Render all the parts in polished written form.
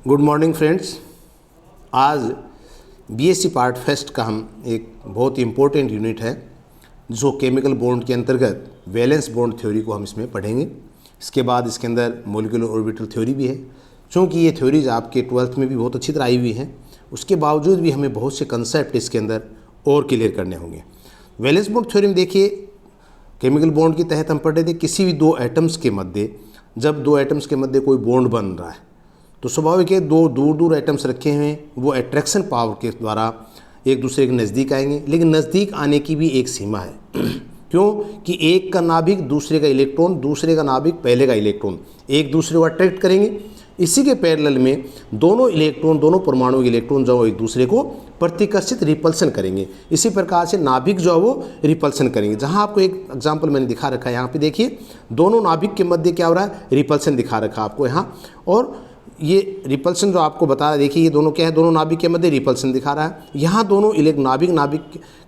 Good morning friends. आज BSc part first का हम एक बहुत ही इम्पोर्टेंट यूनिट है जो केमिकल बॉन्ड के अंतर्गत वैलेंस बॉन्ड थ्योरी को हम इसमें पढ़ेंगे। इसके बाद इसके अंदर मॉलिक्यूलर ऑर्बिटल थ्योरी भी है। चूँकि ये थ्योरीज आपके 12th में भी बहुत अच्छी तरह आई हुई हैं, उसके बावजूद भी हमें बहुत से कंसेप्ट इसके अंदर और क्लियर करने होंगे। वैलेंस बॉन्ड थ्योरी में देखिए, केमिकल बॉन्ड के तहत हम पढ़ रहे थे किसी भी दो एटम्स के मध्य, जब दो एटम्स के मध्य कोई बॉन्ड बन रहा है तो स्वाभाविक है दो दूर दूर एटम्स रखे हुए हैं, वो अट्रैक्शन पावर के द्वारा एक दूसरे के नज़दीक आएंगे। लेकिन नज़दीक आने की भी एक सीमा है क्यों कि एक का नाभिक दूसरे का इलेक्ट्रॉन, दूसरे का नाभिक पहले का इलेक्ट्रॉन एक दूसरे को अट्रैक्ट करेंगे। इसी के पैरेलल में दोनों इलेक्ट्रॉन, दोनों परमाणु के इलेक्ट्रॉन जो एक दूसरे को प्रतिकर्षित रिपल्सन करेंगे। इसी प्रकार से नाभिक जो है वो रिपल्सन करेंगे। जहां आपको एक एग्जांपल मैंने दिखा रखा है, यहाँ पे देखिए दोनों नाभिक के मध्य क्या हो रहा है, रिपल्सन दिखा रखा है आपको यहाँ। और ये रिपल्सन जो आपको बता रहा है, देखिए ये दोनों क्या है, दोनों नाभिक के मध्य रिपल्सन दिखा रहा है। यहाँ दोनों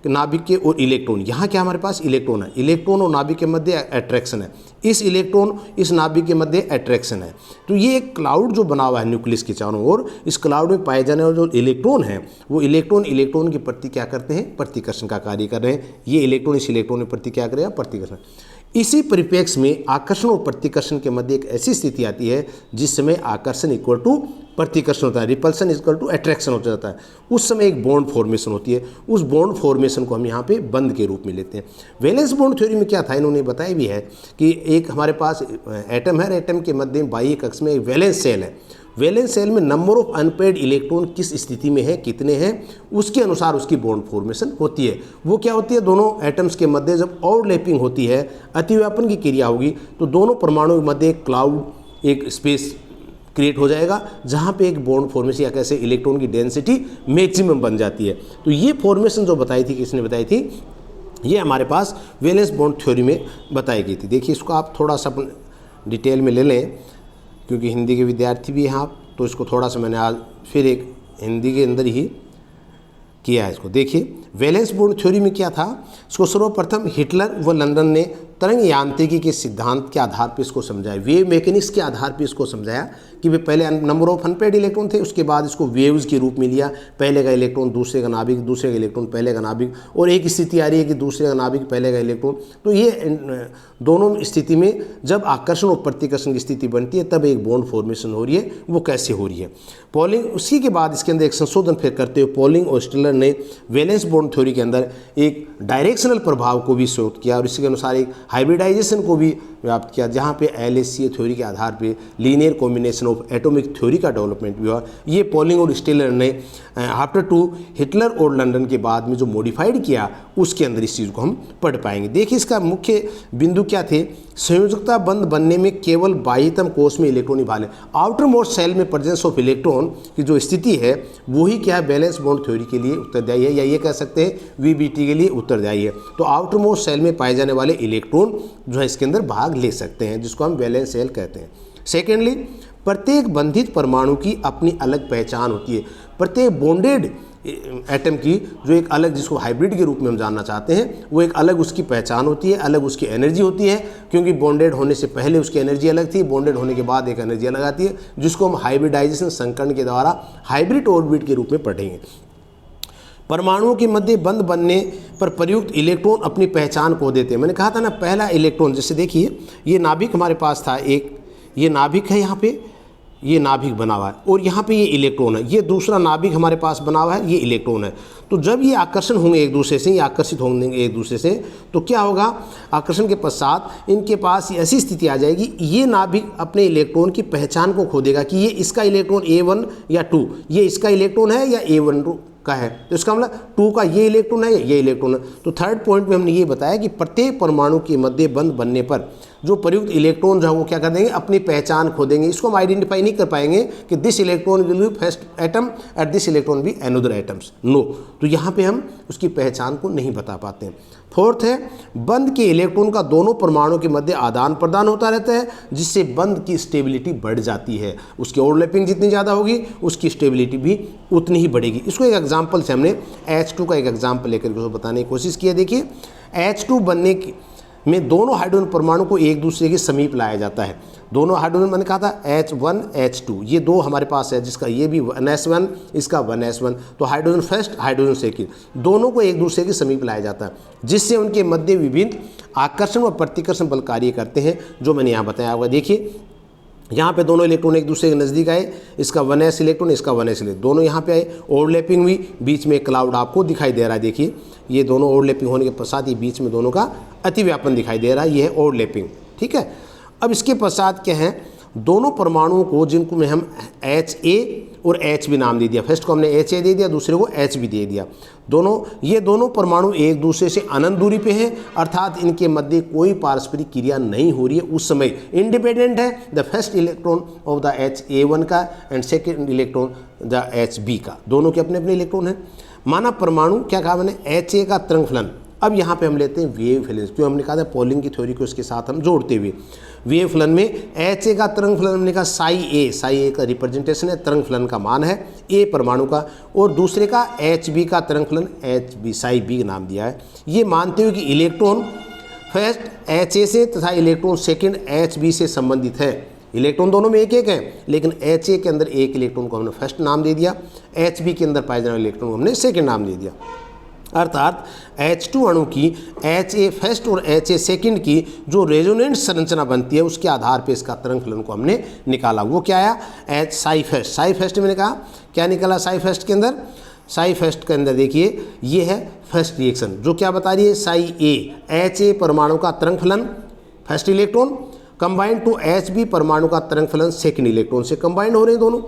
नाभिक के और इलेक्ट्रॉन, यहाँ क्या हमारे पास इलेक्ट्रॉन है, इलेक्ट्रॉन और नाभिक के मध्य अट्रैक्शन है, इस इलेक्ट्रॉन इस नाभिक के मध्य अट्रैक्शन है। तो ये एक क्लाउड जो बना हुआ है न्यूक्लियस के चारों ओर, इस क्लाउड में पाए जाने वाले जो इलेक्ट्रॉन है वो इलेक्ट्रॉन के प्रति क्या करते हैं, प्रतिकर्षण का कार्य कर रहे हैं। ये इलेक्ट्रॉन इस इलेक्ट्रॉन के प्रति क्या करेगा, प्रतिकर्षण। इसी परिप्रेक्ष्य में आकर्षण और प्रतिकर्षण के मध्य एक ऐसी स्थिति आती है जिस समय आकर्षण इक्वल टू प्रतिकर्षण होता है, रिपल्सन इक्वल टू अट्रैक्शन हो जाता है। उस समय एक बॉन्ड फॉर्मेशन होती है। उस बॉन्ड फॉर्मेशन को हम यहाँ पे बंध के रूप में लेते हैं। वैलेंस बॉन्ड थ्योरी में क्या था, इन्होंने बताया भी है कि एक हमारे पास एटम है, एटम के मध्य बाह्य कक्ष में एक वैलेंस सेल है। वैलेंस सेल में नंबर ऑफ अनपेयर्ड इलेक्ट्रॉन किस स्थिति में है, कितने हैं, उसके अनुसार उसकी बॉन्ड फॉर्मेशन होती है। वो क्या होती है, दोनों एटम्स के मध्य जब ओवरलैपिंग होती है, अतिव्यापन की क्रिया होगी, तो दोनों परमाणुओं के मध्य एक क्लाउड, एक स्पेस क्रिएट हो जाएगा जहाँ पे एक बॉन्ड फॉर्मेशन या कैसे इलेक्ट्रॉन की डेंसिटी मैक्सिमम बन जाती है। तो ये फॉर्मेशन जो बताई थी, किसने बताई थी, ये हमारे पास वैलेंस बॉन्ड थ्योरी में बताई गई थी। देखिए इसको आप थोड़ा सा डिटेल में ले लें, क्योंकि हिंदी के विद्यार्थी भी हैं आप, तो इसको थोड़ा सा मैंने आज फिर एक हिंदी के अंदर ही किया है। इसको देखिए, वैलेंस बॉन्ड थ्योरी में क्या था, इसको सर्वप्रथम हिटलर व लंदन ने तरंग यांत्रिकी के सिद्धांत के आधार पर इसको समझाया, वेव मैकेनिक्स के आधार पर इसको समझाया कि वे पहले नंबर ऑफ अनपेयर्ड इलेक्ट्रॉन थे, उसके बाद इसको वेव्स के रूप में लिया, पहले का इलेक्ट्रॉन दूसरे का नाभिक, दूसरे का इलेक्ट्रॉन पहले का नाभिक, और एक स्थिति आ रही है कि दूसरे का नाभिक पहले का इलेक्ट्रॉन। तो ये दोनों स्थिति में जब आकर्षण और प्रतिकर्षण की स्थिति बनती है तब एक बॉन्ड फॉर्मेशन हो रही है। वो कैसे हो रही है, पॉलिंग, उसी के बाद इसके अंदर एक संशोधन फिर करते हुए पॉलिंग और स्टेलर ने वैलेंस बॉन्ड थ्योरी के अंदर एक डायरेक्शनल प्रभाव को भी शोध किया और इसके अनुसार एक हाइब्रिडाइजेशन को भी व्याप्त किया, जहाँ पे LHC थ्योरी के आधार पे linear combination of atomic theory का डेवलपमेंट भी हुआ। ये पॉलिंग और स्टेलर ने आफ्टर टू हिटलर और लंदन के बाद में जो मॉडिफाइड किया, उसके अंदर इस चीज़ को हम पढ़ पाएंगे। देखिए इसका मुख्य बिंदु क्या थे, संयोजकता बंध बनने में केवल बाह्यतम कोश में इलेक्ट्रॉन ही भाग ले, आउटर मोस्ट सेल में प्रेजेंस ऑफ इलेक्ट्रॉन की जो स्थिति है वही क्या है, वैलेंस बॉन्ड थ्योरी के लिए उत्तरदायी है, या ये कह सकते हैं VBT के लिए उत्तरदायी है। तो आउटर मोस्ट सेल में पाए जाने वाले इलेक्ट्रॉन जो है इसके अंदर भाग ले सकते हैं, जिसको हम वैलेंस सेल कहते हैं। सेकेंडली, प्रत्येक बंधित परमाणु की अपनी अलग पहचान होती है। प्रत्येक बॉन्डेड एटम की जो एक अलग, जिसको हाइब्रिड के रूप में हम जानना चाहते हैं, वो एक अलग उसकी पहचान होती है, अलग उसकी एनर्जी होती है, क्योंकि बॉन्डेड होने से पहले उसकी एनर्जी अलग थी, बॉन्डेड होने के बाद एक एनर्जी अलग आती है, जिसको हम हाइब्रिडाइजेशन संकरण के द्वारा हाइब्रिड ऑर्बिट के रूप में पढ़ेंगे। परमाणुओं के मध्य बंध बनने पर प्रयुक्त इलेक्ट्रॉन अपनी पहचान खो देते हैं। मैंने कहा था ना, पहला इलेक्ट्रॉन, जैसे देखिए ये नाभिक हमारे पास था, एक ये नाभिक है, यहाँ पे ये नाभिक बना हुआ है और यहाँ पे ये इलेक्ट्रॉन है, ये दूसरा नाभिक हमारे पास बना हुआ है, ये इलेक्ट्रॉन है। तो जब ये आकर्षण होंगे एक दूसरे से, ये आकर्षित होंगे एक दूसरे से, तो क्या होगा, आकर्षण के पश्चात इनके पास ऐसी स्थिति आ जाएगी, ये नाभिक अपने इलेक्ट्रॉन की पहचान को खो देगा कि ये इसका इलेक्ट्रॉन A1 या 2, ये इसका इलेक्ट्रॉन है या A1 का है, तो इसका मतलब 2 का ये इलेक्ट्रॉन है या ये इलेक्ट्रॉन है। तो थर्ड पॉइंट में हमने ये बताया कि प्रत्येक परमाणु के मध्य बंध बनने पर जो प्रयुक्त इलेक्ट्रॉन जो है वो क्या कर देंगे, अपनी पहचान खो देंगे। इसको हम आइडेंटिफाई नहीं कर पाएंगे कि this electron will be first atom at this electron be another atoms, no. तो यहाँ पे हम उसकी पहचान को नहीं बता पाते हैं। फोर्थ है, बंध के इलेक्ट्रॉन का दोनों परमाणु के मध्य आदान प्रदान होता रहता है, जिससे बंध की स्टेबिलिटी बढ़ जाती है। उसकी ओवरलैपिंग जितनी ज़्यादा होगी उसकी स्टेबिलिटी भी उतनी ही बढ़ेगी। इसको एक एग्जाम्पल से हमने H2 का एक एग्जाम्पल लेकर उसको बताने की कोशिश की है। देखिए H2 बनने की में दोनों हाइड्रोजन परमाणु को एक दूसरे के समीप लाया जाता है। दोनों हाइड्रोजन मैंने कहा था H1 H2, ये दो हमारे पास है, जिसका ये भी 1s1 इसका 1s1, तो हाइड्रोजन फर्स्ट हाइड्रोजन सेकेंड दोनों को एक दूसरे के समीप लाया जाता है, जिससे उनके मध्य विभिन्न आकर्षण व प्रतिकर्षण बल कार्य करते हैं, जो मैंने यहाँ बताया होगा। देखिए यहाँ पे दोनों इलेक्ट्रॉन एक दूसरे के नज़दीक आए, इसका 1s इलेक्ट्रॉन इसका 1s इलेक्ट्रॉन दोनों यहाँ पे आए, ओवरलैपिंग हुई, बीच में एक क्लाउड आपको दिखाई दे रहा है। देखिए ये दोनों ओवरलैपिंग होने के पश्चात ये बीच में दोनों का अतिव्यापन दिखाई दे रहा है, ये है ओवरलैपिंग। ठीक है, अब इसके पश्चात क्या है, दोनों परमाणुओं को जिनको में हम HA और HB नाम दे दिया, फर्स्ट को हमने HA दे दिया, दूसरे को HB दे दिया। ये दोनों परमाणु एक दूसरे से अनंत दूरी पे हैं, अर्थात इनके मध्य कोई पारस्परिक क्रिया नहीं हो रही है, उस समय इंडिपेंडेंट है the first electron of the HA1 का and second electron the HB का, दोनों के अपने अपने इलेक्ट्रॉन हैं। माना परमाणु क्या कहा मैंने, HA का तरंग फलन। अब यहाँ पे हम लेते हैं वेव फलन, क्यों हमने कहा था पॉलिंग की थ्योरी को इसके साथ हम जोड़ते हुए। वेव फलन में HA का तरंग फलन हमने कहा साई ए का रिप्रेजेंटेशन है, तरंग फलन का मान है A परमाणु का, और दूसरे का HB का तरंग फलन HB साई B नाम दिया है। ये मानते हुए कि इलेक्ट्रॉन फर्स्ट HA से तथा इलेक्ट्रॉन सेकेंड HB से संबंधित है। इलेक्ट्रॉन दोनों में एक एक है, लेकिन HA के अंदर एक इलेक्ट्रॉन को हमने फर्स्ट नाम दे दिया, HB के अंदर पाए जाने वाले इलेक्ट्रॉन को हमने सेकेंड नाम दे दिया। अर्थात H2 अणु की HA फर्स्ट और HA सेकेंड की जो रेजोनेंट संरचना बनती है, उसके आधार पर इसका तरंग फलन को हमने निकाला। वो क्या आया, साई फर्स्ट मैंने कहा क्या निकाला साई फर्स्ट के अंदर, साई फर्स्ट के अंदर देखिए ये है फर्स्ट रिएक्शन, जो क्या बता रही है, साई ए HA परमाणु का तरंग फलन first electron combined to HB परमाणु का तरंग फलन सेकेंड इलेक्ट्रॉन से कंबाइंड हो रहे हैं दोनों।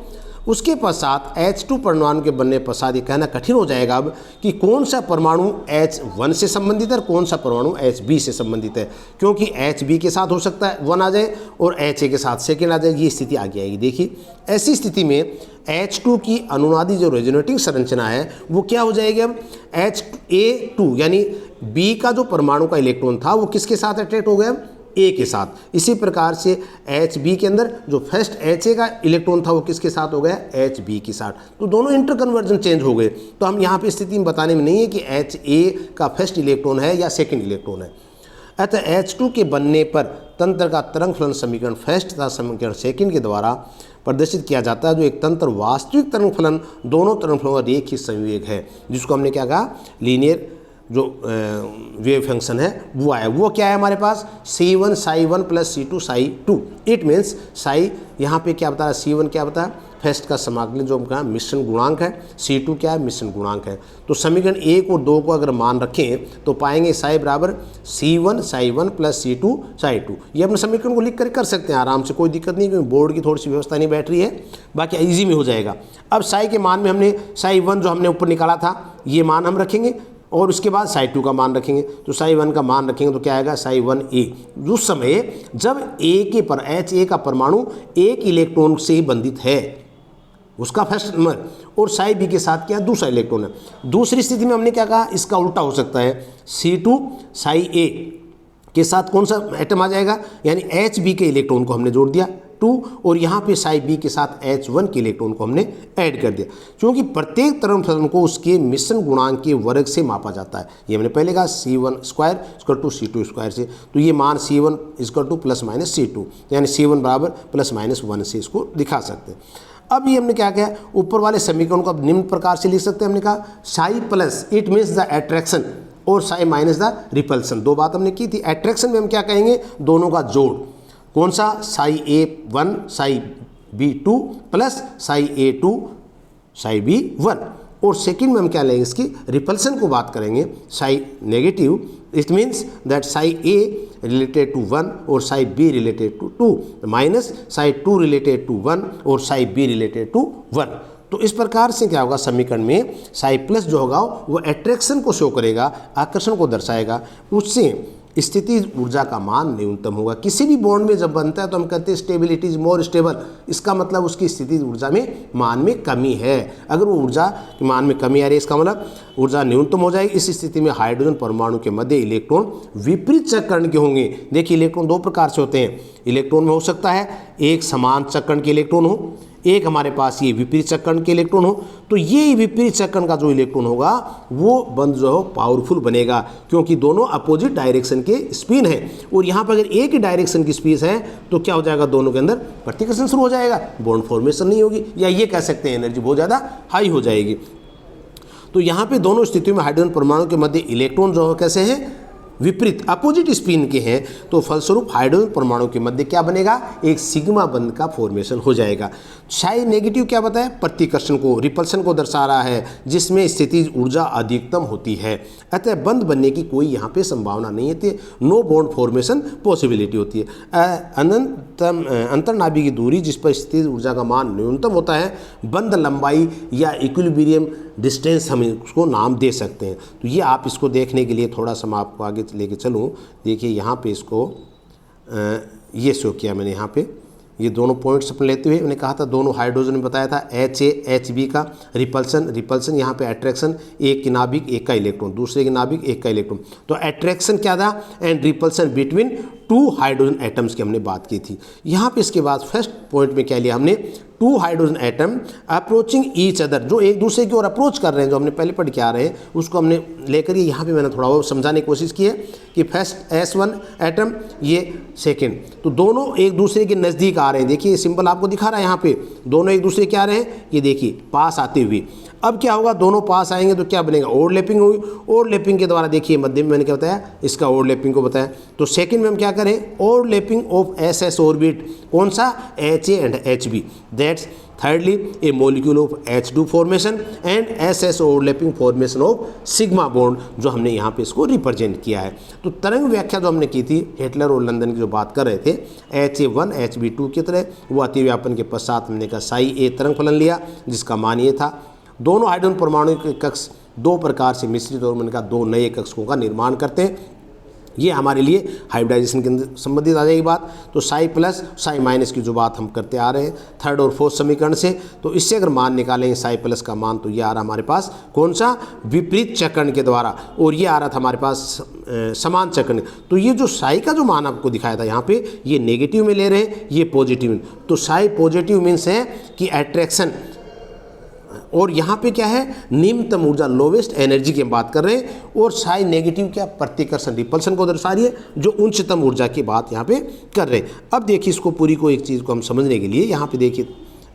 उसके पश्चात H2 परमाणु के बनने पश्चात ये कहना कठिन हो जाएगा अब कि कौन सा परमाणु H1 से संबंधित है और कौन सा परमाणु HB से संबंधित है, क्योंकि HB के साथ हो सकता है 1 आ जाए और HA के साथ सेकेंड आ जाए, ये स्थिति आगे आएगी। देखिए ऐसी स्थिति में H2 की अनुनादी जो रेजोनेटिंग संरचना है वो क्या हो जाएगी, अब HA2 यानी B का जो परमाणु का इलेक्ट्रॉन था वो किसके साथ अट्रैक्ट हो गया, A के साथ। इसी प्रकार से HB के अंदर जो फर्स्ट HA का इलेक्ट्रॉन था वो किसके साथ हो गया, HB के साथ। तो दोनों इंटर कन्वर्जन चेंज हो गए। तो हम यहाँ पे स्थिति में बताने में नहीं है कि HA का फर्स्ट इलेक्ट्रॉन है या सेकेंड इलेक्ट्रॉन है। अतः H2 के बनने पर तंत्र का तरंग फलन समीकरण फर्स्ट तथा समीकरण सेकेंड के द्वारा प्रदर्शित किया जाता है, जो एक तंत्र वास्तविक तरंग फलन दोनों तरंग फलों का रेखीय संयोग है, जिसको हमने क्या कहा, लीनियर जो वेव फंक्शन है वो आया। वो क्या है हमारे पास, C1 साई1 प्लस C2 साई2। इट मीन्स साई यहाँ पे क्या बता रहा है, C1 क्या बता है, फर्स्ट का समाकलन जो हम कहा मिश्रण गुणांक है, C2 क्या है, मिश्रण गुणांक है। तो समीकरण 1 और 2 को अगर मान रखें तो पाएंगे साई बराबर C1 साई1 प्लस C2 साई2। ये अपने समीकरण को लिख कर सकते हैं आराम से, कोई दिक्कत नहीं, क्योंकि बोर्ड की थोड़ी सी व्यवस्था नहीं बैठ रही है, बाकी ईजी में हो जाएगा। अब साई के मान में हमने साई1 जो हमने ऊपर निकाला था ये मान हम रखेंगे और उसके बाद साई2 का मान रखेंगे। तो साई1 का मान रखेंगे तो क्या आएगा, साई1A। उस समय जब HA का परमाणु एक इलेक्ट्रॉन से ही बंधित है, उसका फर्स्ट नंबर, और साई B के साथ क्या दूसरा इलेक्ट्रॉन है। दूसरी स्थिति में हमने क्या कहा, इसका उल्टा हो सकता है, C2 साई A के साथ कौन सा एटम आ जाएगा, यानी HB के इलेक्ट्रॉन को हमने जोड़ दिया 2, और यहाँ पे साई B के साथ H1 के इलेक्ट्रॉन को हमने ऐड कर दिया। क्योंकि प्रत्येक तरंग फलन को उसके मिश्रण गुणांक के वर्ग से मापा जाता है। ये हमने पहले कहा C1 square equal to C2 square से, तो ये मान C1 equal two plus minus C2, यानी C1 बराबर प्लस माइनस 1 से इसको दिखा सकते हैं। अब ये हमने क्या किया, ऊपर वाले समीकरण को अब निम्न प्रकार से लिख सकते हैं। हमने कहा Sai plus it means the attraction और साई माइनस द रिपल्सन। दो बात हमने की थी। अट्रैक्शन में हम क्या कहेंगे, दोनों का जोड़, कौन सा, Sai A1 Sai B2 plus psi A2 Sai B1। और सेकंड में हम क्या लेंगे, इसकी रिपल्सन को बात करेंगे, psi negative, it means that psi A related to 1 और psi B related to 2, minus psi 2 related to 1 और साई B रिलेटेड टू 1। तो इस प्रकार से क्या होगा, समीकरण में साई प्लस जो होगा वो अट्रैक्शन को शो करेगा, आकर्षण को दर्शाएगा, उससे स्थिति ऊर्जा का मान न्यूनतम होगा। किसी भी बॉन्ड में जब बनता है तो हम कहते हैं स्टेबिलिटी इज मोर स्टेबल, इसका मतलब उसकी स्थिति ऊर्जा में मान में कमी है। अगर वो ऊर्जा के मान में कमी आ रही है, इसका मतलब ऊर्जा न्यूनतम हो जाएगी। इस स्थिति में हाइड्रोजन परमाणु के मध्य इलेक्ट्रॉन विपरीत चक्रण के होंगे। देखिए इलेक्ट्रॉन दो प्रकार से होते हैं, इलेक्ट्रॉन में हो सकता है एक समान चक्रण के इलेक्ट्रॉन हो, एक हमारे पास ये विपरीत चक्रण के इलेक्ट्रॉन हो। तो ये विपरीत चक्रण का जो इलेक्ट्रॉन होगा वो बंध जो है पावरफुल बनेगा, क्योंकि दोनों अपोजिट डायरेक्शन के स्पिन है और यहाँ पर अगर एक ही डायरेक्शन की स्पीड है तो क्या हो जाएगा, दोनों के अंदर प्रतिकर्षण शुरू हो जाएगा, बॉन्ड फॉर्मेशन नहीं होगी, या ये कह सकते हैं एनर्जी बहुत ज़्यादा हाई हो जाएगी। तो यहाँ पे दोनों स्थितियों में हाइड्रोजन परमाणु के मध्य इलेक्ट्रॉन जो कैसे हैं, विपरीत अपोजिट स्पिन के हैं, तो फलस्वरूप हाइड्रोजन परमाणु के मध्य क्या बनेगा, एक सिग्मा बंध का फॉर्मेशन हो जाएगा। साई नेगेटिव क्या बताया, प्रतिकर्षण को, रिपल्शन को दर्शा रहा है, जिसमें स्थितिज ऊर्जा अधिकतम होती है, अतः बंध बनने की कोई यहाँ पे संभावना नहीं होती, नो बॉन्ड फॉर्मेशन पॉसिबिलिटी होती है। अंतर्नाभी की दूरी जिस पर स्थितिज ऊर्जा का मान न्यूनतम होता है, बंध लंबाई या इक्विलिब्रियम डिस्टेंस हम उसको नाम दे सकते हैं। तो ये आप इसको देखने के लिए थोड़ा सा मैं आपको आगे लेके चलूँ। देखिए यहाँ पे इसको ये शो किया मैंने, यहाँ पे ये दोनों पॉइंट्स अपन लेते हुए मैंने कहा था दोनों हाइड्रोजन में बताया था HA HB का रिपल्सन यहाँ पे अट्रैक्शन, एक की नाभिक एक का इलेक्ट्रॉन, दूसरे की नाभिक एक का इलेक्ट्रॉन, तो अट्रैक्शन क्या था and repulsion between two hydrogen atoms की हमने बात की थी। यहाँ पे इसके बाद फर्स्ट पॉइंट में क्या लिया हमने, two hydrogen atom approaching each other, जो एक दूसरे की ओर अप्रोच कर रहे हैं, जो हमने पहले पढ़ के आ रहे हैं उसको हमने लेकर यहाँ पे मैंने थोड़ा वो समझाने की कोशिश की है कि फर्स्ट S1 एटम, ये सेकेंड, तो दोनों एक दूसरे के नज़दीक आ रहे हैं। देखिए सिंबल आपको दिखा रहा है यहाँ पे, दोनों एक दूसरे के आ रहे हैं, ये देखिए पास आते हुए। अब क्या होगा, दोनों पास आएंगे तो क्या बनेगा, ओवरलैपिंग होगी, ओवरलैपिंग के द्वारा देखिए मध्य में मैंने क्या बताया, इसका ओवरलैपिंग को बताया। तो सेकंड में हम क्या करें, ओवरलैपिंग ऑफ SS ऑर्बिट, कौन सा, HA and HB, that's thirdly a molecule of H2 formation and SS overlapping formation of sigma bond, जो हमने यहाँ पे इसको रिप्रेजेंट किया है। तो तरंग व्याख्या जो हमने की थी हिटलर और लंदन की जो बात कर रहे थे HA1 HB2 की तरह, वो अतिव्यापन के पश्चात हमने कहा साई ए तरंग फलन लिया, जिसका मान ये था दोनों हाइड्रोजन परमाणु के कक्ष दो प्रकार से मिश्रित और मैंने कहा दो नए कक्षों का निर्माण करते हैं। ये हमारे लिए हाइब्रिडाइजेशन के संबंधित आ जाएगी बात। तो साई प्लस साई माइनस की जो बात हम करते आ रहे हैं थर्ड और फोर्थ समीकरण से, तो इससे अगर मान निकालेंगे साई प्लस का मान, तो ये आ रहा हमारे पास कौन सा, विपरीत चक्रण के द्वारा, और ये आ रहा था हमारे पास समान चक्रण। तो ये जो साई का जो मान आपको दिखाया था यहाँ पे, ये नेगेटिव में ले रहे हैं, ये पॉजिटिव में। तो साई पॉजिटिव मीन्स है कि अट्रैक्शन, और यहाँ पे क्या है, निम्नतम ऊर्जा, लोवेस्ट एनर्जी की हम बात कर रहे हैं, और साई नेगेटिव क्या, प्रतिकर्षण रिपल्सन को दर्शा रही है, जो उच्चतम ऊर्जा की बात यहाँ पे कर रहे हैं। अब देखिए इसको पूरी को एक चीज़ को हम समझने के लिए यहाँ पे देखिए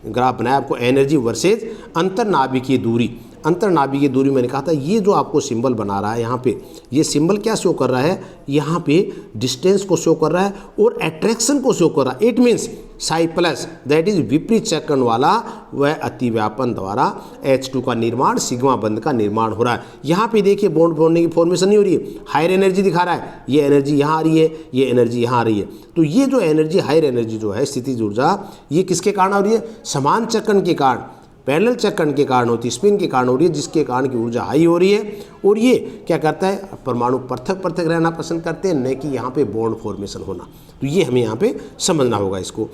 ग्राफ बनाया आपको, एनर्जी वर्सेज अंतर्नाभिकीय दूरी। अंतर्नाभिकीय दूरी मैंने कहा था, ये जो आपको सिंबल बना रहा है यहाँ पे, ये सिंबल क्या शो कर रहा है, यहाँ पे डिस्टेंस को शो कर रहा है और अट्रैक्शन को शो कर रहा है। It means Sai plus that is विपरीत चक्रण वाला, वह अतिव्यापन द्वारा H2 का निर्माण, सिग्मा बंध का निर्माण हो रहा है। यहाँ पे देखिए बॉन्ड बनने की फॉर्मेशन नहीं हो रही है, हायर एनर्जी दिखा रहा है, ये एनर्जी यहाँ आ रही है, ये एनर्जी यहाँ आ रही है। तो ये जो एनर्जी, हायर एनर्जी जो है स्थितिज ऊर्जा, ये किसके कारण हो रही है, समान चक्रण के कारण, पैरेलल चक्रण के कारण होती है, स्पिन के कारण हो रही है, जिसके कारण की ऊर्जा हाई हो रही है। और ये क्या करता है, परमाणु पृथक पृथक रहना पसंद करते हैं, न कि यहाँ पे बॉन्ड फॉर्मेशन होना। तो ये हमें यहाँ पे समझना होगा इसको।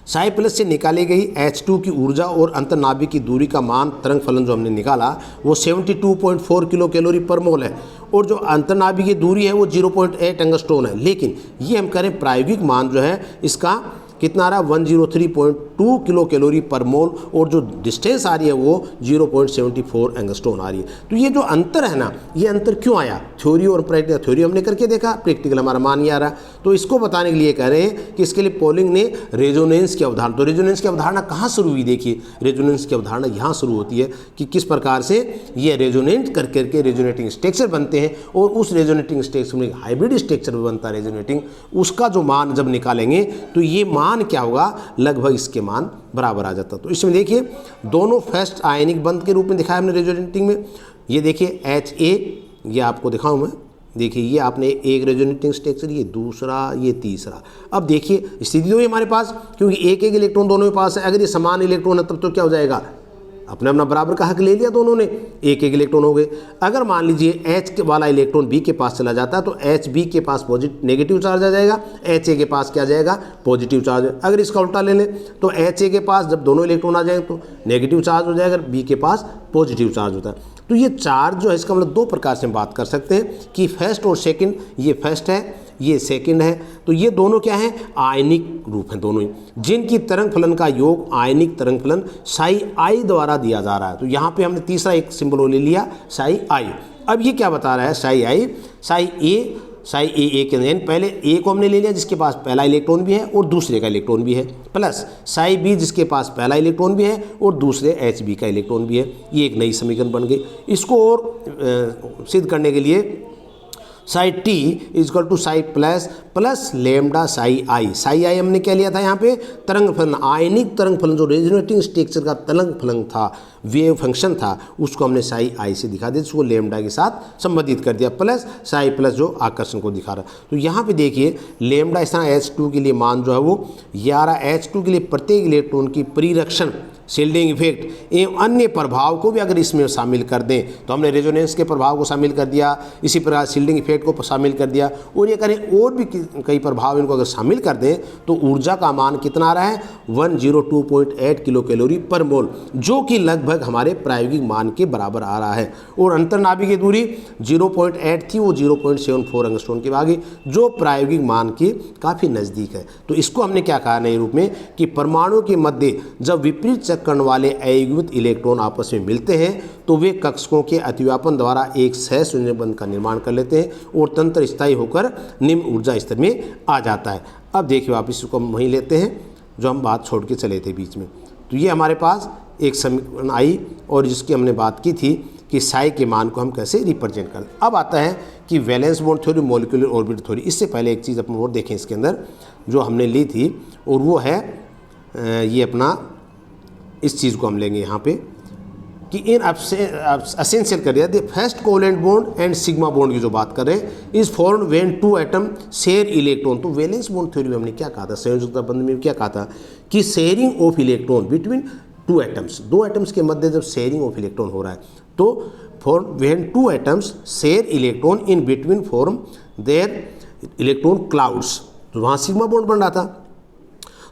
साई प्लस से निकाली गई H2 की ऊर्जा और अंतर्नाभिक की दूरी का मान, तरंग फलन जो हमने निकाला वो 72.4 किलो कैलोरी पर मोल है, और जो अंतर्नाभिक की दूरी है वो 0.8 एंगस्ट्रॉन है। लेकिन ये हम करें प्रायोगिक मान जो है इसका कितना आ रहा है, 103.2 किलो कैलोरी पर मोल, और जो डिस्टेंस आ रही है वो 0.74 एंगस्ट्रॉन आ रही है। तो ये जो अंतर है ना, ये अंतर क्यों आया, थ्योरी और प्रैक्टिकल, थ्योरी हमने करके देखा, प्रैक्टिकल हमारा मान ये आ रहा। तो इसको बताने के लिए कह रहे हैं कि इसके लिए पोलिंग ने रेजोनेंस की अवधारणा, तो रेजोनेंस की अवधारणा कहाँ शुरू हुई, देखिए रेजोनेंस की अवधारणा यहाँ शुरू होती है कि किस प्रकार से ये रेजोनेट कर करके रेजोनेटिंग स्ट्रक्चर बनते हैं, और उस रेजोनेटिंग स्ट्रक्चर में हाइब्रिड स्ट्रक्चर बनता है रेजोनेटिंग, उसका जो मान जब निकालेंगे तो ये मान क्या होगा, लगभग इसके मान बराबर आ जाता। तो इसमें देखिए दोनों फर्स्ट आयनिक बंध के रूप में दिखाया हमने रेजोनेटिंग में। ये देखिए HA, ये आपको दिखाऊं मैं, देखिए ये आपने एक रेजोनेटिंग स्ट्रक्चर, ये दूसरा, ये तीसरा। अब देखिए स्थिति तो हमारे पास, क्योंकि एक एक इलेक्ट्रॉन दोनों के पास है, अगर ये समान इलेक्ट्रॉन है तब तो क्या हो जाएगा, अपने अपना बराबर का हक ले लिया दोनों ने, एक एक इलेक्ट्रॉन हो गए। अगर मान लीजिए H वाला इलेक्ट्रॉन B के पास चला जाता है तो HB के पास नेगेटिव चार्ज आ जाएगा, HA के पास क्या जाएगा, पॉजिटिव चार्ज। अगर इसका उल्टा ले लें तो HA के पास जब दोनों इलेक्ट्रॉन आ जाएंगे तो नेगेटिव चार्ज हो जाएगा, B के पास पॉजिटिव चार्ज होता है। तो ये चार्ज जो है इसका मतलब दो प्रकार से हम बात कर सकते हैं कि फर्स्ट और सेकंड, ये फर्स्ट है, ये सेकंड है। तो ये दोनों क्या हैं, आयनिक रूप हैं दोनों ही, जिनकी तरंग फलन का योग आयनिक तरंग फलन साई आई द्वारा दिया जा रहा है। तो यहाँ पे हमने तीसरा एक सिंबल ले लिया, साई आई। अब ये क्या बता रहा है, साई आई, साई ए साई ए के अंदर, यानी पहले ए को हमने ले लिया जिसके पास पहला इलेक्ट्रॉन भी है और दूसरे का इलेक्ट्रॉन भी है, प्लस साई बी जिसके पास पहला इलेक्ट्रॉन भी है और दूसरे एच बी का इलेक्ट्रॉन भी है। ये एक नई समीकरण बन गई। इसको और सिद्ध करने के लिए psi t equal to psi plus lambda psi i हमने क्या लिया था यहाँ पे, तरंग फलन, आयनिक तरंग फलन, जो रेजोनेटिंग स्ट्रक्चर का तरंग फलन था, वेव फंक्शन था, उसको हमने साई आई से दिखा दिया, जिसको लेमडा के साथ संबंधित कर दिया, प्लस साई प्लस जो आकर्षण को दिखा रहा। तो यहाँ पे देखिए लेमडा इस तरह H2 के लिए मान जो है वो 11, H2 के लिए प्रत्येक इलेक्ट्रॉन की परिरक्षण, शील्डिंग इफेक्ट एवं अन्य प्रभाव को भी अगर इसमें शामिल कर दें, तो हमने रेजोनेंस के प्रभाव को शामिल कर दिया, इसी प्रकार शील्डिंग इफेक्ट को शामिल कर दिया, और ये करें और भी कई प्रभाव इनको अगर शामिल कर दें तो ऊर्जा का मान कितना आ रहा है 102.8 किलो कैलोरी पर मोल, जो कि लगभग हमारे प्रायोगिक मान के बराबर आ रहा है। और अंतर्नाभिकीय दूरी 0.8 थी, वो 0.74 एंगस्ट्रॉम की भागी, जो प्रायोगिक मान के काफ़ी नज़दीक है। तो इसको हमने क्या कहा नए रूप में कि परमाणु के मध्य जब विपरीत चक्रण वाले अयुग्मित इलेक्ट्रॉन आपस में मिलते हैं तो वे कक्षकों के अतिव्यापन द्वारा एक सहसंयोजक बंध का निर्माण कर लेते हैं और तंत्र स्थायी होकर निम्न ऊर्जा स्तर में आ जाता है। अब देखिए वापस इसको हम वहीं लेते हैं जो हम बात छोड़ के चले थे बीच में। तो ये हमारे पास एक समीकरण आई और जिसकी हमने बात की थी कि साई के मान को हम कैसे रिप्रेजेंट करें। अब आता है कि valence bond theory, molecular orbital theory. इससे पहले एक चीज़ अपन और देखें इसके अंदर जो हमने ली थी, और वो है ये अपना, इस चीज़ को हम लेंगे यहाँ पे कि इन असेंशियल कर दिया the first covalent bond and sigma bond की जो बात कर रहे हैं is formed when two atom share electron. तो वैलेंस बॉन्ड थ्योरी में हमने क्या कहा था, संयोजकता बंध में क्या कहा था कि sharing of electron between two atoms, दो एटम्स के मध्य जब शेयरिंग ऑफ इलेक्ट्रॉन हो रहा है तो for when two atoms share electron in between form their electron clouds, तो वहाँ सिग्मा बॉन्ड बन रहा था।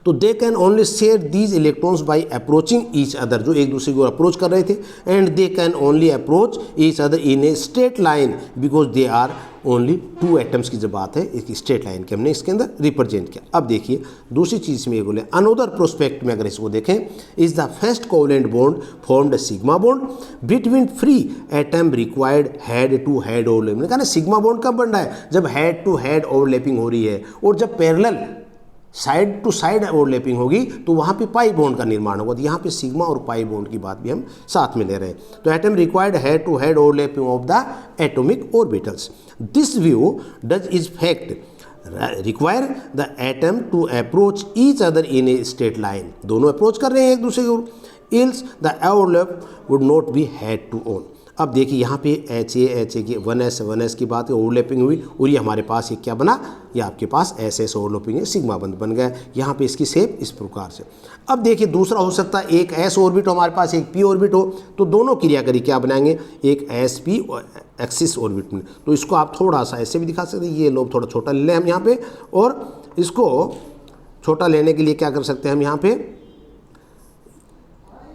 तो they can only share these electrons by approaching each other, जो एक दूसरे को अप्रोच कर रहे थे, and they can only approach each other in a straight line because they are only two atoms की जो बात है एक स्ट्रेट लाइन के हमने इसके अंदर रिप्रेजेंट किया। अब देखिए दूसरी चीज़ में ये बोले अनोदर प्रोस्पेक्ट में अगर इसको देखें is the first covalent bond formed sigma bond between free atom required head to head overlapping. कहा ना सिग्मा बॉन्ड कब बन रहा है, जब हेड टू हेड ओवरलैपिंग हो रही है, और जब parallel side to side overlapping होगी तो वहाँ पे पाई बॉन्ड का निर्माण होगा। तो यहाँ पे सिग्मा और पाई बॉन्ड की बात भी हम साथ में ले रहे हैं। तो atom required head to head overlapping of the atomic orbitals. This view does is fact require the atom to approach each other in a straight line, दोनों अप्रोच कर रहे हैं एक दूसरे को, else the overlap would not be head to on. अब देखिए यहाँ पे एच ए की 1s की बात है, ओवरलैपिंग हुई, और ये हमारे पास ये क्या बना, ये आपके पास SS ओवरलैपिंग है, सिग्मा बंध बन गया। यहाँ पे इसकी शेप इस प्रकार से। अब देखिए दूसरा हो सकता है एक S ऑर्बिट हो हमारे पास, एक P ऑर्बिट हो, तो दोनों क्रिया करी क्या बनाएंगे, एक SP एक्सिस ऑर्बिट में। तो इसको आप थोड़ा सा ऐसे भी दिखा सकते हैं, ये लोग थोड़ा छोटा ले लें हम यहाँ पे, और इसको छोटा लेने के लिए क्या कर सकते हैं हम यहाँ पे,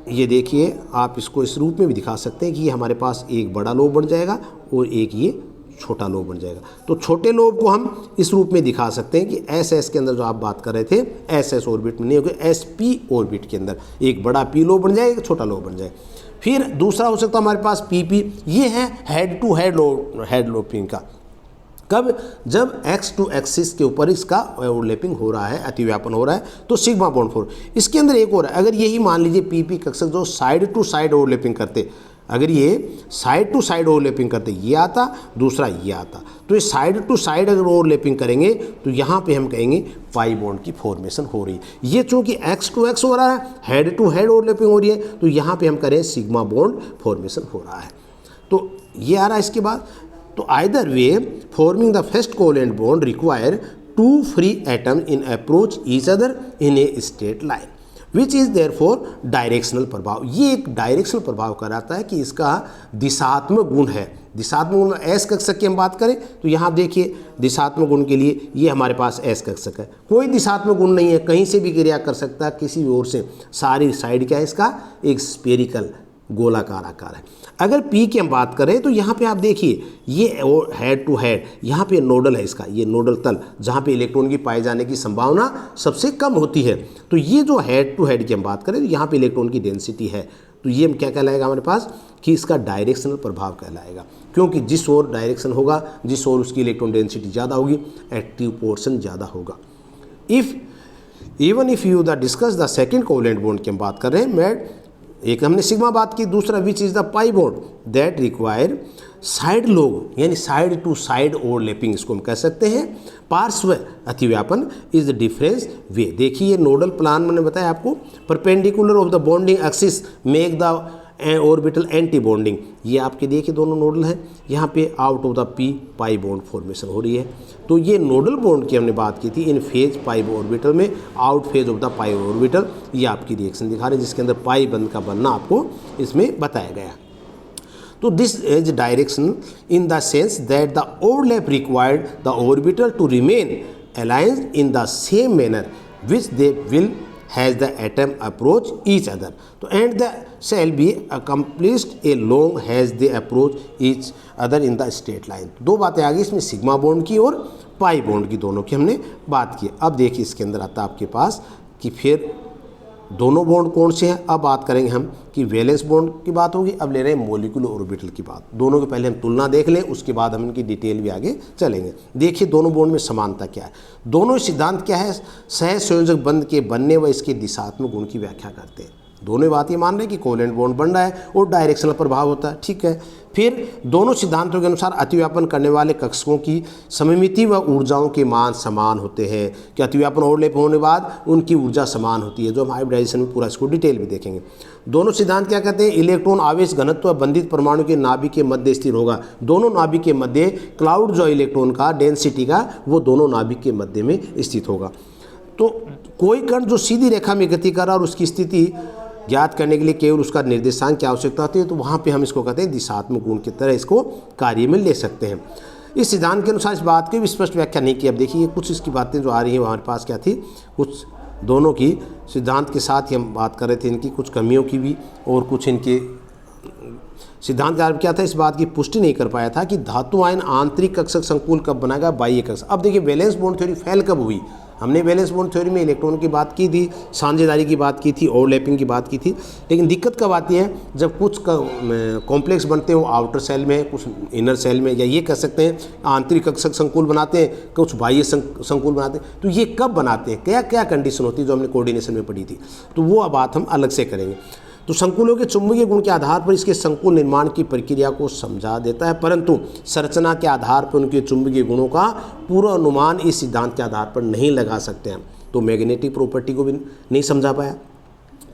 ये देखिए आप इसको इस रूप में भी दिखा सकते हैं कि ये हमारे पास एक बड़ा लोब बन जाएगा और एक ये छोटा लोब बन जाएगा। तो छोटे लोब को हम इस रूप में दिखा सकते हैं कि SS के अंदर जो आप बात कर रहे थे SS ऑर्बिट में नहीं होगा, SP ऑर्बिट के अंदर एक बड़ा P लोब बन जाएगा, एक छोटा लोब बन जाए। फिर दूसरा हो सकता है हमारे पास PP, ये है हेड टू हेड लोपिंग का, कब, जब एक्स टू एक्सिस के ऊपर इसका ओवरलैपिंग हो रहा है, अतिव्यापन हो रहा है, तो सिग्मा बॉन्ड फोर। इसके अंदर एक और है, अगर यही मान लीजिए PP कक्षक जो साइड टू साइड ओवरलैपिंग करते, अगर ये साइड टू साइड ओवरलैपिंग करते, ये आता दूसरा ये आता, तो ये साइड टू साइड अगर ओवरलैपिंग करेंगे तो यहाँ पे हम कहेंगे पाई बॉन्ड की फॉर्मेशन हो रही है। ये चूंकि एक्स टू एक्स हो रहा है, हेड टू हेड ओवरलैपिंग हो रही है, तो यहाँ पे हम करें सिग्मा बॉन्ड फॉर्मेशन हो रहा है। तो ये आ रहा है इसके बाद। तो either way forming the first covalent bond require two free atom in approach each other in a straight line which is therefore directional प्रभाव। ये एक डायरेक्शनल प्रभाव कराता है कि इसका दिशात्मक गुण है। दिशात्मक गुण एस कक्षक की हम बात करें तो यहाँ देखिए दिशात्मक गुण के लिए ये हमारे पास एस कक्षक है, कोई दिशात्मक गुण नहीं है, कहीं से भी क्रिया कर सकता है, किसी ओर से, सारी साइड क्या है इसका, एक स्पेरिकल गोलाकार आकार है। अगर P की हम बात करें तो यहाँ पे आप देखिए ये हेड टू हेड, यहाँ पे नोडल है इसका, ये नोडल तल जहाँ पे इलेक्ट्रॉन की पाए जाने की संभावना सबसे कम होती है। तो ये जो हेड टू हेड की हम बात करें तो यहाँ पे इलेक्ट्रॉन की डेंसिटी है तो ये क्या कहलाएगा हमारे पास कि इसका डायरेक्शनल प्रभाव कहलाएगा, क्योंकि जिस ओर डायरेक्शन होगा, जिस ओर उसकी इलेक्ट्रॉन डेंसिटी ज़्यादा होगी, एक्टिव पोर्शन ज़्यादा होगा। Even if you the discuss the second covalent bond की हम बात कर रहे हैं, मैं एक हमने सिग्मा बात की, दूसरा which is the pi bond that require side लोग, यानी साइड टू साइड ओवरलैपिंग इसको हम कह सकते हैं। पार्श्व अतिव्यापन इज द डिफरेंस वे। देखिए नोडल प्लान मैंने बताया आपको, perpendicular of the bonding axis make the orbital anti bonding. ये आपके देखिए दोनों नोडल हैं, यहाँ पे out of the P pi bond formation हो रही है। तो ये नोडल बॉन्ड की हमने बात की थी इन फेज पाई ऑर्बिटल में, out phase of the pi orbital, ये आपकी रिएक्शन दिखा रहे हैं जिसके अंदर पाई बंद का बनना आपको इसमें बताया गया। तो this is direction in the sense that the overlap required the orbital to remain aligned in the same manner which they will has the atom approach each other. तो and the shall be accomplished a long has they approach each other in the straight line। दो बातें आ गई इसमें, sigma bond की और pi bond की, दोनों की हमने बात की। अब देखिए इसके अंदर आता है आपके पास कि फिर दोनों बॉन्ड कौन से हैं। अब बात करेंगे हम कि वैलेंस बॉन्ड की बात होगी, अब ले रहे हैं मॉलिक्यूलर ऑर्बिटल की बात। दोनों के पहले हम तुलना देख लें, उसके बाद हम इनकी डिटेल भी आगे चलेंगे। देखिए दोनों बॉन्ड में समानता क्या है, दोनों सिद्धांत क्या है, सहसंयोजक बंध के बनने व इसके दिशात्मक गुण की व्याख्या करते हैं। दोनों बात ये मान रहे हैं कि कोवेलेंट बॉन्ड बन रहा है और डायरेक्शनल प्रभाव होता है, ठीक है। फिर दोनों सिद्धांतों के अनुसार अतिव्यापन करने वाले कक्षकों की सममिति व ऊर्जाओं के मान समान होते हैं, कि अतिव्यापन ओवरलैप होने के बाद उनकी ऊर्जा समान होती है, जो हम हाइब्रिडाइजेशन में पूरा इसको डिटेल भी देखेंगे। दोनों सिद्धांत क्या कहते हैं, इलेक्ट्रॉन आवेश घनत्व बंधित परमाणु के नाभिक के मध्य स्थिर होगा। दोनों नाभिक के मध्य क्लाउड जो इलेक्ट्रॉन का डेंसिटी का वो दोनों नाभिक के मध्य में स्थित होगा। तो कोई कण जो सीधी रेखा में गति कर रहा और उसकी स्थिति ज्ञात करने के लिए केवल उसका निर्देशांक की आवश्यकता होती है, तो वहाँ पे हम इसको कहते हैं दिशात्मक गुण की तरह इसको कार्य में ले सकते हैं। इस सिद्धांत के अनुसार इस बात की भी स्पष्ट व्याख्या नहीं की। अब देखिए कुछ इसकी बातें जो आ रही हैं हमारे पास क्या थी, कुछ दोनों की सिद्धांत के साथ ही हम बात कर रहे थे, इनकी कुछ कमियों की भी, और कुछ इनके सिद्धांत का क्या था, इस बात की पुष्टि नहीं कर पाया था कि धातु आयन आंतरिक कक्षक संकुल कब बनाएगा, बाह्य कक्षक। अब देखिए वैलेंस बॉन्ड थ्योरी फेल कब हुई, हमने वैलेंस बॉन्ड थ्योरी में इलेक्ट्रॉन की बात की थी, साझेदारी की बात की थी, ओवरलैपिंग की बात की थी, लेकिन दिक्कत कब आती है जब कुछ कॉम्प्लेक्स बनते हो आउटर सेल में, कुछ इनर सेल में, या ये कह सकते हैं आंतरिक कक्षक संकुल बनाते हैं, कुछ बाह्य संकुल बनाते हैं। तो ये कब बनाते हैं, क्या क्या कंडीशन होती है जो हमने कोऑर्डिनेशन में पढ़ी थी, तो वो बात हम अलग से करेंगे। तो संकुलों के चुंबकीय गुण के आधार पर इसके संकुल निर्माण की प्रक्रिया को समझा देता है, परंतु संरचना के आधार पर उनके चुंबकीय गुणों का पूरा अनुमान इस सिद्धांत के आधार पर नहीं लगा सकते हैं। तो मैग्नेटिक प्रॉपर्टी को भी नहीं समझा पाया।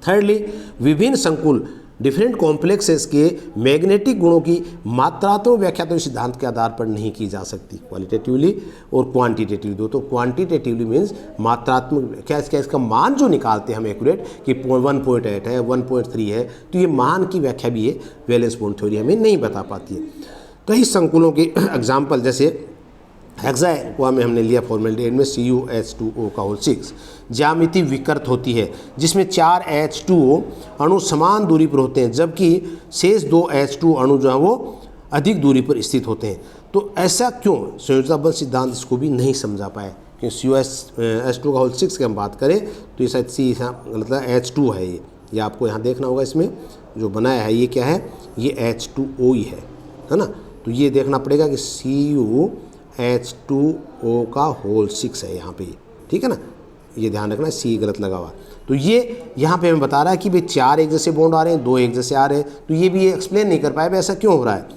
थर्डली, विभिन्न संकुल डिफरेंट कॉम्प्लेक्सेस के मैग्नेटिक गुणों की मात्रात्मक व्याख्या तो इस सिद्धांत के आधार पर नहीं की जा सकती, क्वालिटेटिवली और क्वांटिटेटिवली दो। तो क्वांटिटेटिवली मीन्स मात्रात्मक क्या इसका मान जो निकालते हैं हम एक्यूरेट कि 1.8 है, 1.3 है, तो ये मान की व्याख्या भी ये वैलेंस बॉन्ड थ्योरी हमें नहीं बता पाती है। कई संकुलों के एग्जाम्पल जैसे हेक्सा को हमने लिया फॉर्मेलिटी में CuH2O का होल 6, ज्यामिति विकृत होती है जिसमें 4 H2O अणु समान दूरी पर होते हैं, जबकि शेष 2 H2 अणु जो है वो अधिक दूरी पर स्थित होते हैं। तो ऐसा क्यों, संयोजकता बल सिद्धांत इसको भी नहीं समझा पाए, क्योंकि CuH2 का होल 6 की हम बात करें तो ये शायद C मतलब H2 है, ये आपको यहाँ देखना होगा, इसमें जो बनाया है ये क्या है, ये H2O ही है ना। तो ये देखना पड़ेगा कि CuH2O का होल 6 है यहाँ पे, ठीक है ना, ये ध्यान रखना, C गलत लगा हुआ। तो ये यहाँ पे हमें बता रहा है कि भाई 4 एक जैसे बॉन्ड आ रहे हैं, 2 एक जैसे आ रहे हैं, तो ये भी ये एक्सप्लेन नहीं कर पाए भाई ऐसा क्यों हो रहा है।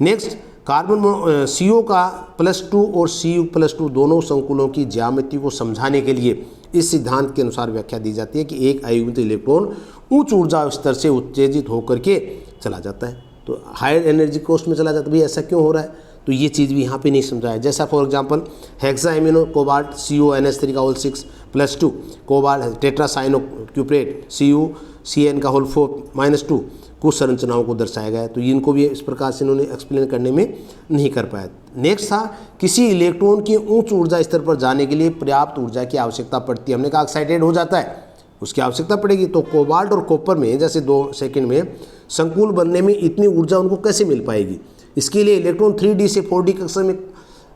नेक्स्ट, कार्बन CO का +2 और Cu+2 दोनों संकुलों की ज्यामिति को समझाने के लिए इस सिद्धांत के अनुसार व्याख्या दी जाती है कि एक अयुग्मित इलेक्ट्रॉन उच्च ऊर्जा स्तर से उत्तेजित होकर के चला जाता है, तो हायर एनर्जी कोस्ट में चला जाता है। भाई ऐसा क्यों हो रहा है, तो ये चीज़ भी यहाँ पे नहीं समझा है। जैसा for example hexa amino cobalt CuNH3 का होल 6 +2, कोबाल्ट टेट्रासाइनो क्यूप्रेट CuCN का होल 4 -2 कुछ संरचनाओं को दर्शाया गया है। तो इनको भी इस प्रकार से इन्होंने एक्सप्लेन करने में नहीं कर पाया। नेक्स्ट था, किसी इलेक्ट्रॉन की उच्च ऊर्जा स्तर पर जाने के लिए पर्याप्त ऊर्जा की आवश्यकता पड़ती है। हमने कहा एक्साइटेड हो जाता है, उसकी आवश्यकता पड़ेगी। तो कोबाल्ट और कॉपर में जैसे 2 सेकंड में संकुल बनने में इतनी ऊर्जा उनको कैसे मिल पाएगी, इसके लिए इलेक्ट्रॉन 3D से 4D कक्षा में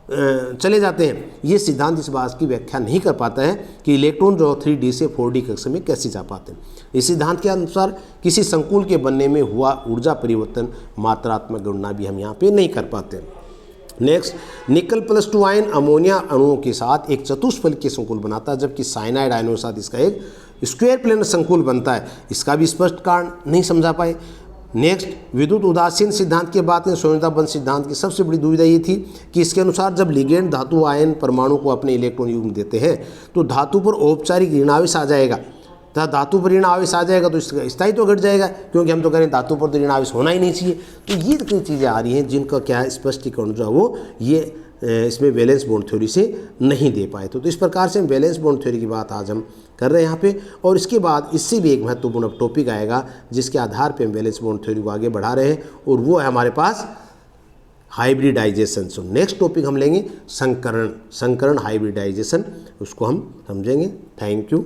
चले जाते हैं। ये सिद्धांत इस बात की व्याख्या नहीं कर पाता है कि इलेक्ट्रॉन जो 3D से 4D कक्षा में कैसे जा पाते हैं। इस सिद्धांत के अनुसार किसी संकुल के बनने में हुआ ऊर्जा परिवर्तन मात्रात्मक गणना भी हम यहाँ पे नहीं कर पाते। नेक्स्ट, निकल +2 आयन अमोनिया अणुओं के साथ एक चतुष्फलकीय संकुल बनाता है, जबकि साइनाइड आयनों के साथ इसका एक स्क्वायर प्लेनर संकुल बनता है। इसका भी स्पष्ट कारण नहीं समझा पाए। नेक्स्ट, विद्युत उदासीन सिद्धांत की बात में शून्यता बंध सिद्धांत की सबसे बड़ी दुविधा ये थी कि इसके अनुसार जब लिगेंड धातु आयन परमाणु को अपने इलेक्ट्रॉन युग्म देते हैं तो धातु पर औपचारिक ऋणावेश आ जाएगा। धातु पर ऋणावेश आ जाएगा तो इसका स्थायित्व घट जाएगा, क्योंकि हम तो कह रहे हैं धातु पर तो ऋणावेश होना ही नहीं चाहिए। तो ये कई चीज़ें आ रही हैं जिनका क्या है स्पष्टीकरण जो है वो ये इसमें वैलेंस बॉन्ड थ्योरी से नहीं दे पाए। तो इस प्रकार से हम वैलेंस बॉन्ड थ्योरी की बात आज हम कर रहे हैं यहाँ पे। और इसके बाद इससे भी एक महत्वपूर्ण टॉपिक आएगा जिसके आधार पे हम वैलेंस बॉन्ड थ्योरी को आगे बढ़ा रहे हैं, और वो है हमारे पास हाइब्रिडाइजेशन। सो नेक्स्ट टॉपिक हम लेंगे संकरण हाइब्रिडाइजेशन, उसको हम समझेंगे। Thank you.